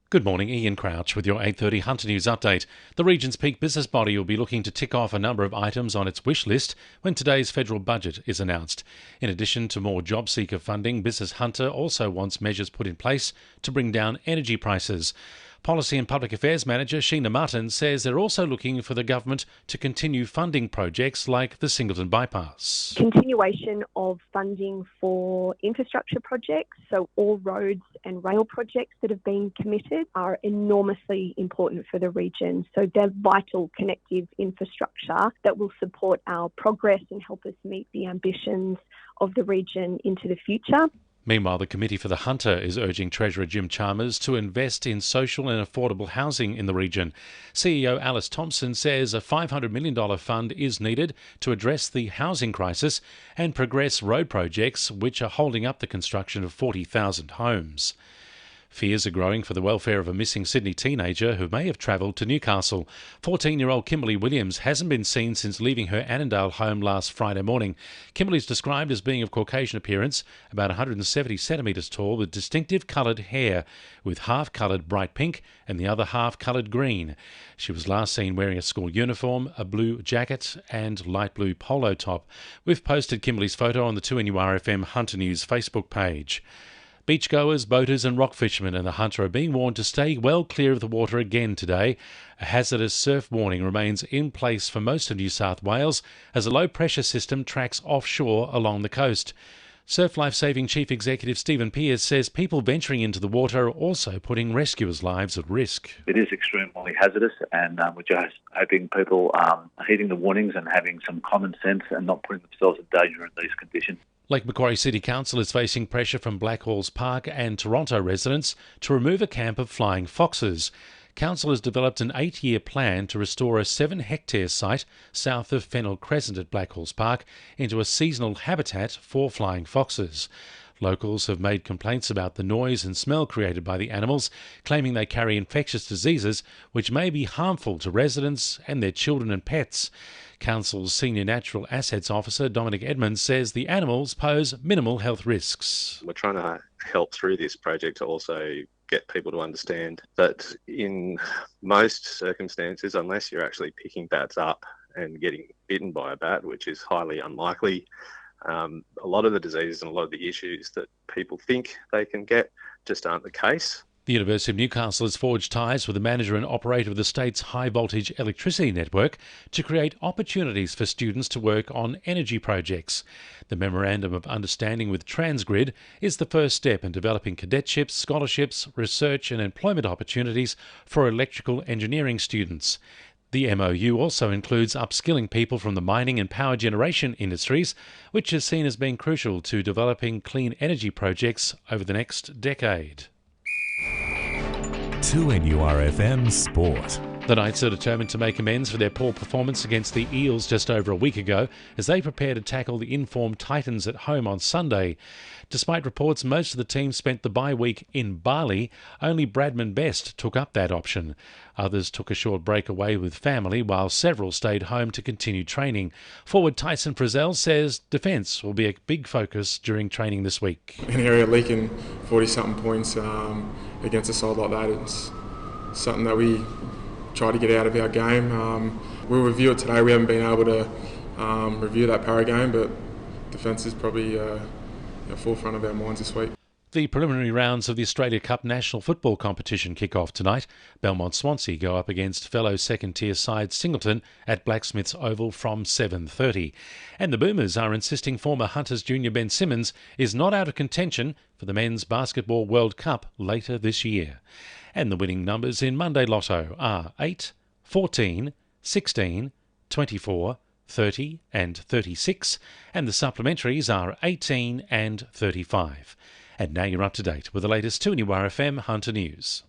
Good morning, Ian Crouch with your 8:30 Hunter News update. The region's peak business body will be looking to tick off a number of items on its wish list when today's federal budget is announced. In addition to more job seeker funding, Business Hunter also wants measures put in place to bring down energy prices. Policy and Public Affairs Manager Sheena Martin says they're also looking for the government to continue funding projects like the Singleton Bypass. Continuation of funding for infrastructure projects, so all roads and rail projects that have been committed are enormously important for the region. So they're vital connective infrastructure that will support our progress and help us meet the ambitions of the region into the future. Meanwhile, the Committee for the Hunter is urging Treasurer Jim Chalmers to invest in social and affordable housing in the region. CEO Alice Thompson says a $500 million fund is needed to address the housing crisis and progress road projects which are holding up the construction of 40,000 homes. Fears are growing for the welfare of a missing Sydney teenager who may have travelled to Newcastle. 14-year-old Kimberly Williams hasn't been seen since leaving her Annandale home last Friday morning. Kimberly is described as being of Caucasian appearance, about 170 centimetres tall, with distinctive coloured hair, with half coloured bright pink and the other half coloured green. She was last seen wearing a school uniform, a blue jacket and light blue polo top. We've posted Kimberly's photo on the 2NURFM Hunter News Facebook page. Beachgoers, boaters and rock fishermen in the Hunter are being warned to stay well clear of the water again today. A hazardous surf warning remains in place for most of New South Wales as a low-pressure system tracks offshore along the coast. Surf Life Saving Chief Executive Stephen Pearce says people venturing into the water are also putting rescuers' lives at risk. It is extremely hazardous, and we're just hoping people are heeding the warnings and having some common sense and not putting themselves in danger in these conditions. Lake Macquarie City Council is facing pressure from Blackhaw's Park and Toronto residents to remove a camp of flying foxes. Council has developed an 8-year plan to restore a 7-hectare site south of Fennell Crescent at Blackhaw's Park into a seasonal habitat for flying foxes. Locals have made complaints about the noise and smell created by the animals, claiming they carry infectious diseases which may be harmful to residents and their children and pets. Council's Senior Natural Assets Officer Dominic Edmonds says the animals pose minimal health risks. We're trying to help through this project to also get people to understand that in most circumstances, unless you're actually picking bats up and getting bitten by a bat, which is highly unlikely, a lot of the diseases and a lot of the issues that people think they can get just aren't the case. The University of Newcastle has forged ties with the manager and operator of the state's high-voltage electricity network to create opportunities for students to work on energy projects. The Memorandum of Understanding with Transgrid is the first step in developing cadetships, scholarships, research and employment opportunities for electrical engineering students. The MOU also includes upskilling people from the mining and power generation industries, which is seen as being crucial to developing clean energy projects over the next decade. 2NURFM Sport. The Knights are determined to make amends for their poor performance against the Eels just over a week ago as they prepare to tackle the informed Titans at home on Sunday. Despite reports most of the team spent the bye week in Bali, only Bradman Best took up that option. Others took a short break away with family while several stayed home to continue training. Forward Tyson Frizzell says defence will be a big focus during training this week. An area leaking 40-something points against a side like that, it's something that we try to get out of our game. We'll review it today. We haven't been able to review that para game, but defence is probably at the forefront of our minds this week. The preliminary rounds of the Australia Cup National Football Competition kick off tonight. Belmont Swansea go up against fellow second-tier side Singleton at Blacksmiths Oval from 7:30. And the Boomers are insisting former Hunters junior Ben Simmons is not out of contention for the Men's Basketball World Cup later this year. And the winning numbers in Monday Lotto are 8, 14, 16, 24, 30 and 36, and the supplementaries are 18 and 35. And now you're up to date with the latest 2NURFM Hunter News.